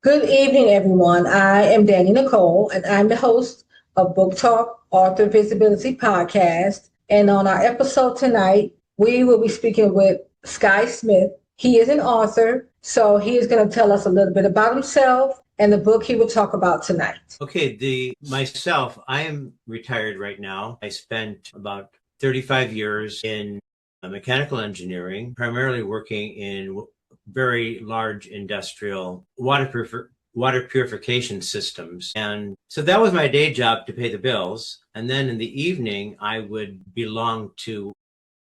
Good evening, everyone. I am Danny Nicole, and I'm the host of Book Talk Author Visibility Podcast. And on our episode tonight, we will be speaking with Skye Smith. He is an author, so he is going to tell us a little bit about himself and the book he will talk about tonight. Okay, myself, I am retired right now. I spent about 35 years in mechanical engineering, primarily working in very large industrial water purification systems. And so that was my day job to pay the bills. And then in the evening, I would belong to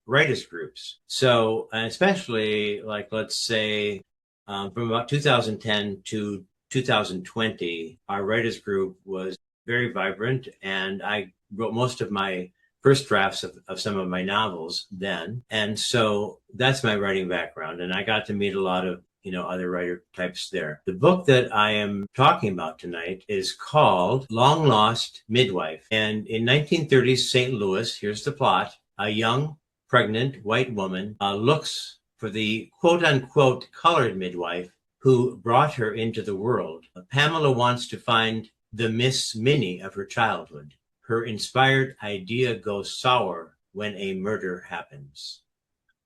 writers groups. So especially like, let's say, from about 2010 to 2020, our writers group was very vibrant, and I wrote most of my first drafts of some of my novels then. And so that's my writing background. And I got to meet a lot of, other writer types there. The book that I am talking about tonight is called Long Lost Midwife. And in 1930s St. Louis, here's the plot. A young, pregnant white woman looks for the quote unquote colored midwife who brought her into the world. Pamela wants to find the Miss Minnie of her childhood. Her inspired idea goes sour when a murder happens.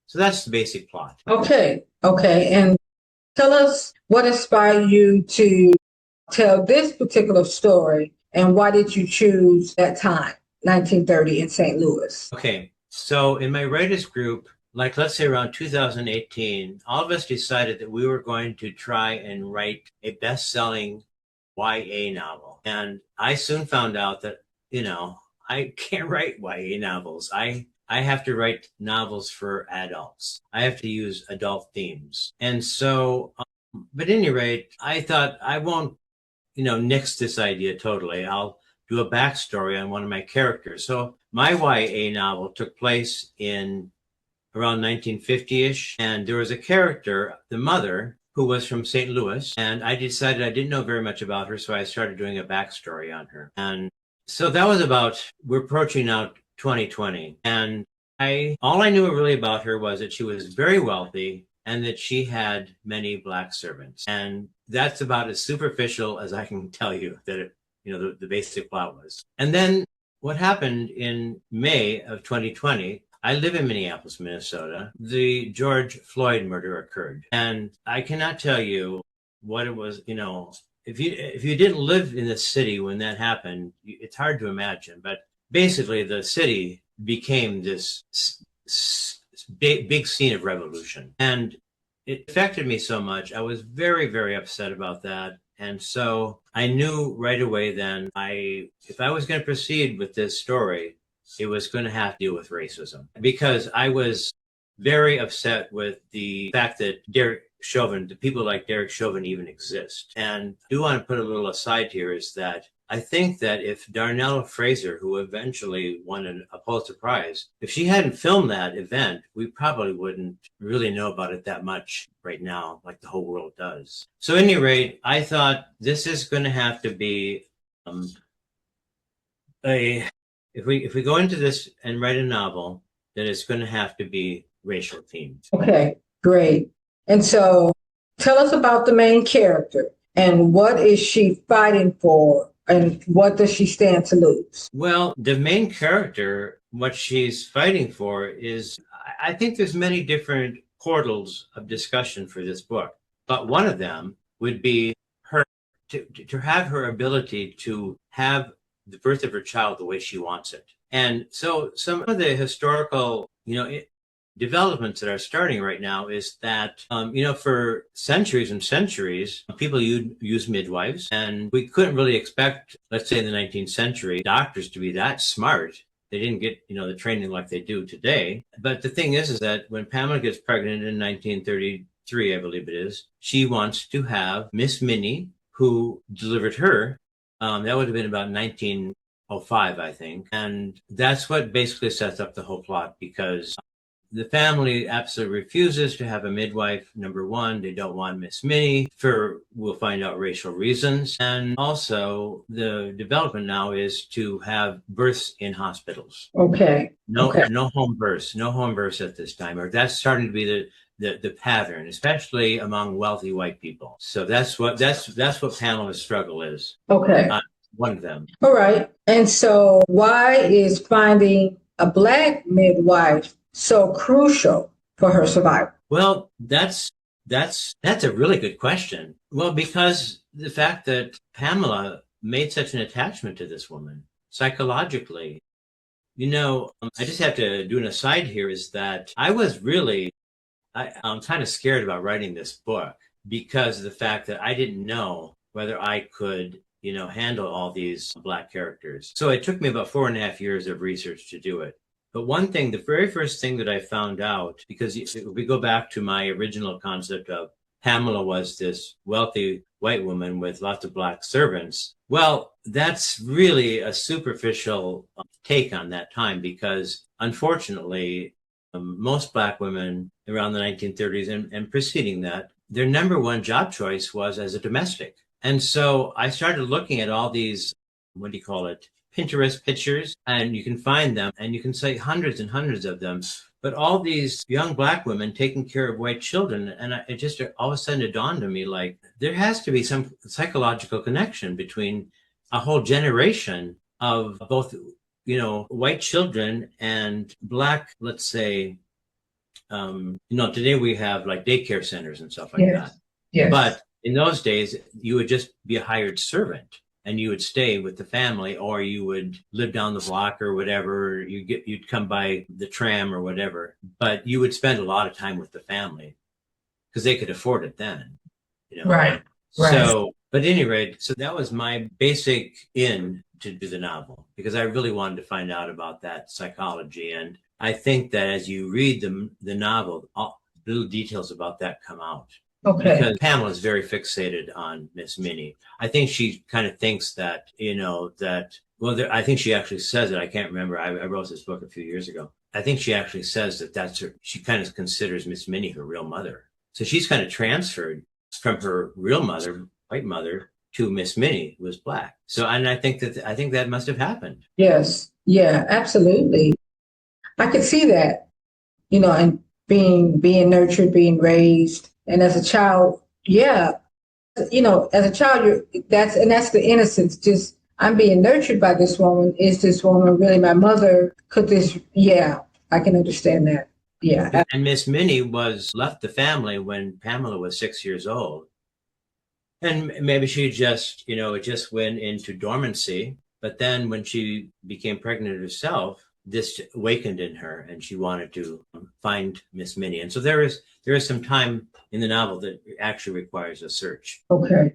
So that's the basic plot. Okay. And tell us what inspired you to tell this particular story, and why did you choose that time, 1930 in St. Louis? Okay, so in my writers group, like let's say around 2018, all of us decided that we were going to try and write a best-selling YA novel. And I soon found out that, I can't write YA novels. I have to write novels for adults. I have to use adult themes. And so, but at any rate, I thought I won't, nix this idea totally. I'll do a backstory on one of my characters. So my YA novel took place in around 1950-ish. And there was a character, the mother, who was from St. Louis. And I decided I didn't know very much about her, so I started doing a backstory on her. And so that was we're approaching now 2020. And all I knew really about her was that she was very wealthy and that she had many black servants. And that's about as superficial as I can tell you that the basic plot was. And then what happened in May of 2020, I live in Minneapolis, Minnesota. The George Floyd murder occurred. And I cannot tell you what it was, if you didn't live in the city when that happened, it's hard to imagine. But basically, the city became this big scene of revolution. And it affected me so much. I was very, very upset about that. And so I knew right away then, if I was going to proceed with this story, it was going to have to deal with racism, because I was very upset with the fact that people like Derek Chauvin even exist. And I do want to put a little aside here is that I think that if Darnell Fraser, who eventually won a Pulitzer Prize, if she hadn't filmed that event, we probably wouldn't really know about it that much right now, like the whole world does. So at any rate, I thought this is going to have to be if we go into this and write a novel, then it's going to have to be racial themed. Okay, great. And so tell us about the main character, and what is she fighting for, and what does she stand to lose? Well, the main character, what she's fighting for is, I think there's many different portals of discussion for this book, but one of them would be her to have her ability to have the birth of her child the way she wants it. And so some of the historical, developments that are starting right now is that, for centuries and centuries, people use midwives, and we couldn't really expect, let's say in the 19th century, doctors to be that smart. They didn't get, the training like they do today. But the thing is that when Pamela gets pregnant in 1933, I believe it is, she wants to have Miss Minnie, who delivered her. That would have been about 1905, I think. And that's what basically sets up the whole plot, because the family absolutely refuses to have a midwife. Number one, they don't want Miss Minnie we'll find out, racial reasons. And also the development now is to have births in hospitals. Okay. No home births at this time, or that's starting to be the pattern, especially among wealthy white people. So that's what Pamela's struggle is. Okay. One of them. All right. And so why is finding a Black midwife so crucial for her survival? Well, that's a really good question. Well, because the fact that Pamela made such an attachment to this woman psychologically. I just have to do an aside here is that I'm kind of scared about writing this book because of the fact that I didn't know whether I could, handle all these Black characters. So it took me about 4.5 years of research to do it. But the very first thing that I found out, because if we go back to my original concept of Pamela was this wealthy white woman with lots of Black servants. Well, that's really a superficial take on that time because unfortunately, most Black women around the 1930s and preceding that, their number one job choice was as a domestic. And so I started looking at all these, Pinterest pictures, and you can find them and you can say hundreds and hundreds of them. But all these young Black women taking care of white children, and it just all of a sudden it dawned on me like there has to be some psychological connection between a whole generation of both, white children and Black, let's say, today we have like daycare centers and stuff like that. Yes. But in those days, you would just be a hired servant. And you would stay with the family, or you would live down the block or whatever. You'd come by the tram or whatever, but you would spend a lot of time with the family because they could afford it then, Right. So, but at any rate, so that was my basic in to do the novel because I really wanted to find out about that psychology. And I think that as you read the novel, little details about that come out. Okay. Because Pamela is very fixated on Miss Minnie. I think she kind of thinks that, I think she actually says it. I can't remember. I wrote this book a few years ago. I think she actually says that that's her. She kind of considers Miss Minnie her real mother. So she's kind of transferred from her real mother, white mother, to Miss Minnie, who was Black. So, and I think that must have happened. Yes. Yeah, absolutely. I could see that, and being nurtured, being raised. And as a child, as a child, that's the innocence. Just I'm being nurtured by this woman. Is this woman really my mother? I can understand that. Yeah. And Miss Minnie left the family when Pamela was 6 years old. And maybe she just, it just went into dormancy. But then when she became pregnant herself, this awakened in her and she wanted to find Miss Minnie. And so there is some time in the novel that actually requires a search. Okay.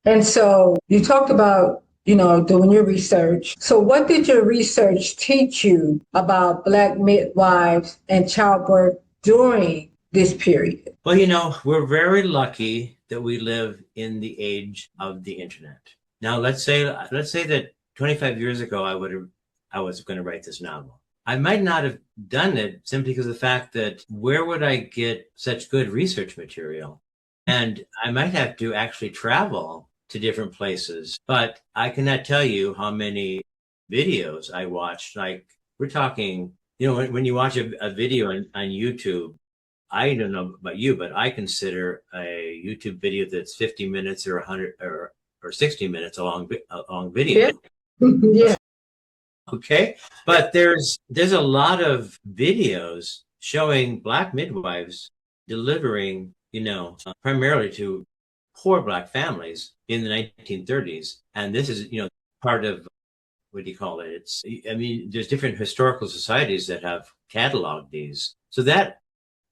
And so you talked about, doing your research. So what did your research teach you about Black midwives and childbirth during this period? Well, we're very lucky that we live in the age of the internet. Now, let's say that 25 years ago, I was going to write this novel. I might not have done it simply because of the fact that where would I get such good research material? And I might have to actually travel to different places. But I cannot tell you how many videos I watched. Like we're talking, when you watch a video on YouTube, I don't know about you, but I consider a YouTube video that's 50 minutes or 100 or 60 minutes a long video. Yeah. Okay. But there's a lot of videos showing Black midwives delivering, primarily to poor Black families in the 1930s. And this is, part of, what do you call it? There's different historical societies that have cataloged these. So that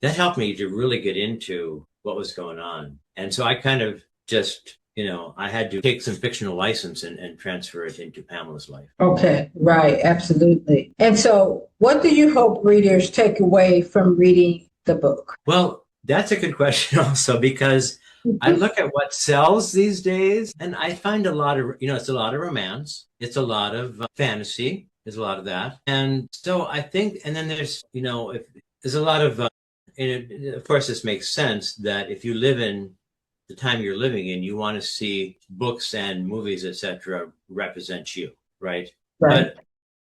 helped me to really get into what was going on. And so I kind of just, I had to take some fictional license and transfer it into Pamela's life. Okay, right, absolutely. And so what do you hope readers take away from reading the book? Well, that's a good question also, because I look at what sells these days and I find a lot of, it's a lot of romance. It's a lot of fantasy. There's a lot of that. And so I think, and then there's, there's a lot of, and of course, this makes sense that if you live in the time you're living in, you want to see books and movies, etc., represent you, right? But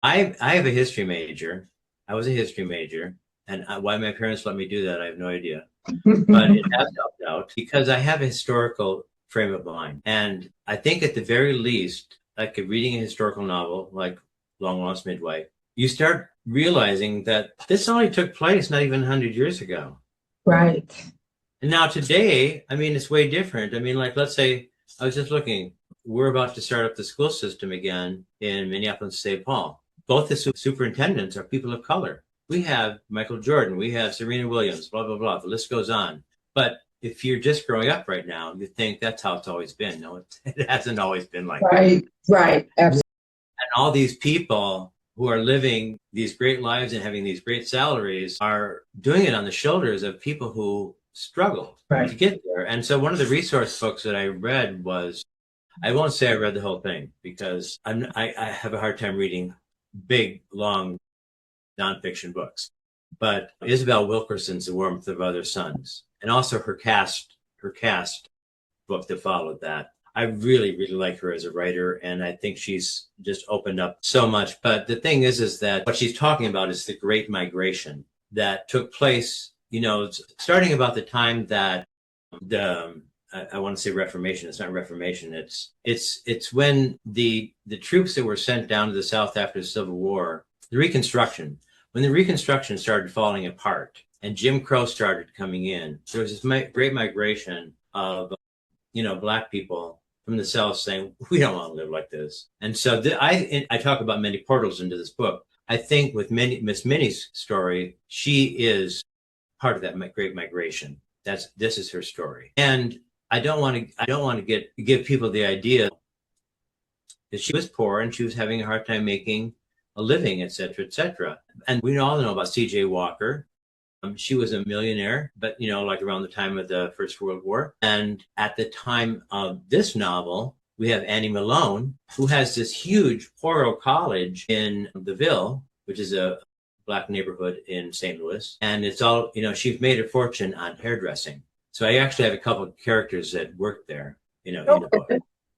I have a history major. I was a history major, And why my parents let me do that, I have no idea. But it has helped out because I have a historical frame of mind. And I think at the very least, like reading a historical novel like Long Lost Midwife, you start realizing that this only took place not even 100 years ago. Right. And now today, I mean, it's way different. I mean, like, let's say, I was just looking, we're about to start up the school system again in Minneapolis, St. Paul. Both the superintendents are people of color. We have Michael Jordan, we have Serena Williams, blah, blah, blah. The list goes on. But if you're just growing up right now, you think that's how it's always been. No, it hasn't always been like that. Right. Absolutely. And all these people who are living these great lives and having these great salaries are doing it on the shoulders of people who struggled to get there. And so one of the resource books that I read was, I won't say I read the whole thing because I have a hard time reading big, long nonfiction books. But Isabel Wilkerson's The Warmth of Other Suns, and also her cast book that followed that. I really, really like her as a writer, and I think she's just opened up so much. But the thing is that what she's talking about is the Great Migration that took place, you know, starting about the time that I want to say Reformation. It's not Reformation. It's when the troops that were sent down to the South after the Civil War, the Reconstruction, when the Reconstruction started falling apart and Jim Crow started coming in, there was this great migration of, you know, Black people from the South saying, we don't want to live like this. And so I talk about many portals into this book. I think with Miss Minnie's story, she is part of that great migration. This is her story. And I don't want to give people the idea that she was poor and she was having a hard time making a living, et cetera, et cetera. And we all know about C.J. Walker. She was a millionaire, but, you know, like around the time of the First World War. And at the time of this novel, we have Annie Malone, who has this huge Poro College in the Ville, which is a Black neighborhood in St. Louis. And it's all, you know, she's made a fortune on hairdressing. So I actually have a couple of characters that work there, you know, in the book.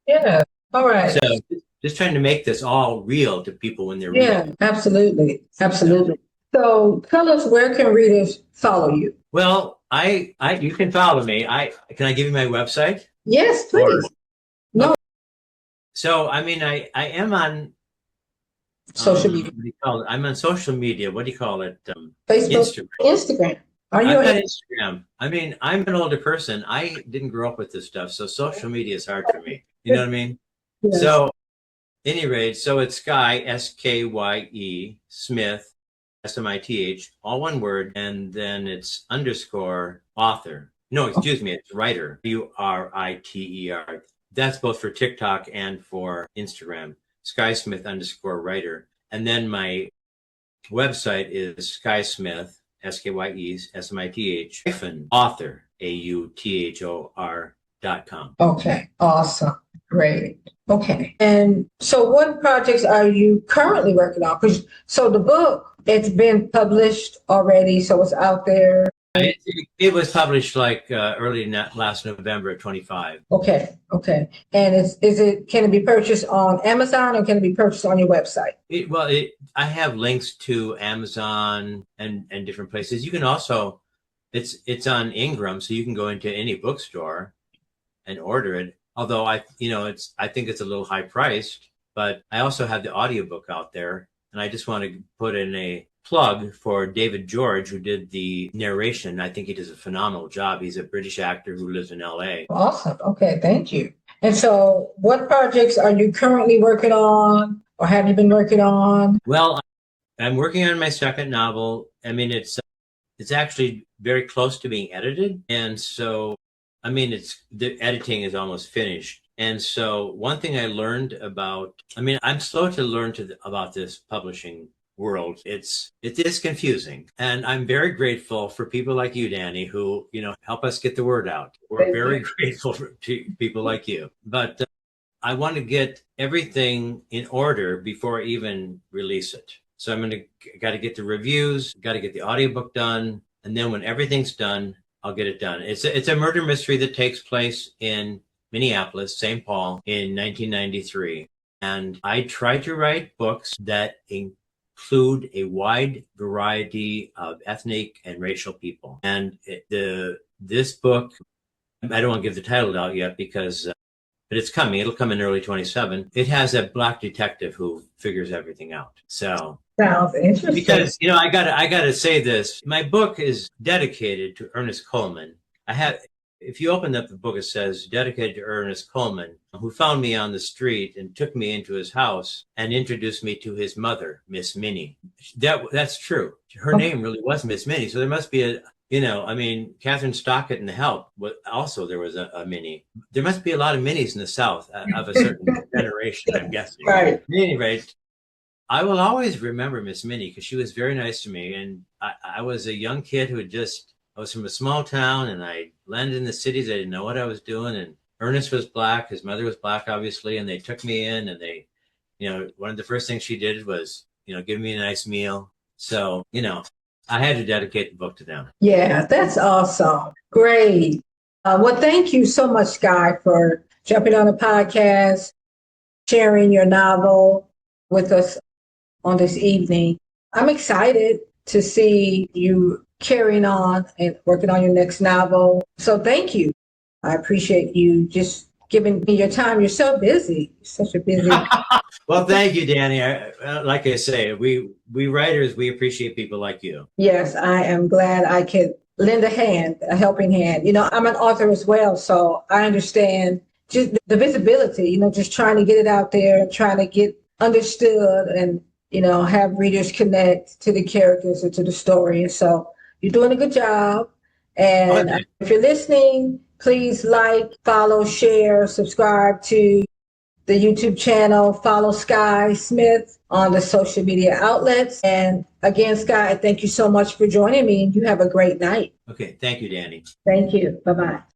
Yeah. All right. So just trying to make this all real to people when they're reading. Yeah, absolutely. So tell us, where can readers follow you? Well, you can follow me. Can I give you my website? Yes, please. No. Okay. So, I mean, I am on social media. What do you call it? I'm on social media. What do you call it? Facebook, Instagram. Are you on Instagram? I mean, I'm an older person. I didn't grow up with this stuff, so social media is hard for me. You know what I mean? Yes. So, any rate, so it's Skye, Skye, Smith, Smith, all one word, and then it's _ author. No, excuse me, it's writer, WRITER. That's both for TikTok and for Instagram. Skye Smith _ writer. And then my website is Skye Smith, SKYE, SMITH, author, AUTHOR.com. Okay, awesome. Great. Okay. And so what projects are you currently working on? So the book, it's been published already, so it's out there. It was published like early last November of 25. Okay. And can it be purchased on Amazon, or can it be purchased on your website? I have links to Amazon and different places. You can also, it's on Ingram, so you can go into any bookstore and order it. Although I think it's a little high priced, but I also have the audiobook out there, and I just want to put in a plug for David George, who did the narration. I think he does a phenomenal job. He's a British actor who lives in LA. Awesome. Okay, thank you. And so what projects are you currently working on, or have you been working on? Well, I'm working on my second novel. I mean, it's actually very close to being edited. And so, I mean, the editing is almost finished. And so one thing I learned I'm slow to learn about this publishing world. It is confusing. And I'm very grateful for people like you, Danny, who, you know, help us get the word out. We're very grateful to people like you. But I want to get everything in order before I even release it. So got to get the reviews, got to get the audiobook done. And then when everything's done, I'll get it done. It's a murder mystery that takes place in Minneapolis, St. Paul in 1993. And I try to write books that include a wide variety of ethnic and racial people. And this book, I don't want to give the title out yet because, but it's coming. It'll come in early 27. It has a Black detective who figures everything out. So Sounds interesting. because I gotta say this. My book is dedicated to Ernest Coleman. If you open up the book, it says dedicated to Ernest Coleman, who found me on the street and took me into his house and introduced me to his mother, Miss Minnie. That's true. Her name really was Miss Minnie. So there must be Catherine Stockett in The Help, also there was a Minnie. There must be a lot of Minnies in the South of a certain generation, I'm guessing. Right. At any rate, I will always remember Miss Minnie because she was very nice to me. And I was a young kid I was from a small town and I landed in the cities. I didn't know what I was doing. And Ernest was Black. His mother was Black, obviously. And they took me in and they, one of the first things she did was, give me a nice meal. So, I had to dedicate the book to them. Yeah, that's awesome. Great. Well, thank you so much, Skye, for jumping on the podcast, sharing your novel with us on this evening. I'm excited to see you carrying on and working on your next novel. So thank you. I appreciate you just giving me your time. You're so busy. You're such a busy. Well, thank you, Danny. Like I say, we writers, we appreciate people like you. Yes, I am glad I could lend a helping hand. I'm an author as well, so I understand just the visibility, just trying to get it out there and trying to get understood and, have readers connect to the characters and to the story. And so you're doing a good job. And if you're listening, please like, follow, share, subscribe to the YouTube channel, follow Skye Smith on the social media outlets. And again, Skye, thank you so much for joining me. You have a great night. Okay. Thank you, Danny. Thank you. Bye-bye.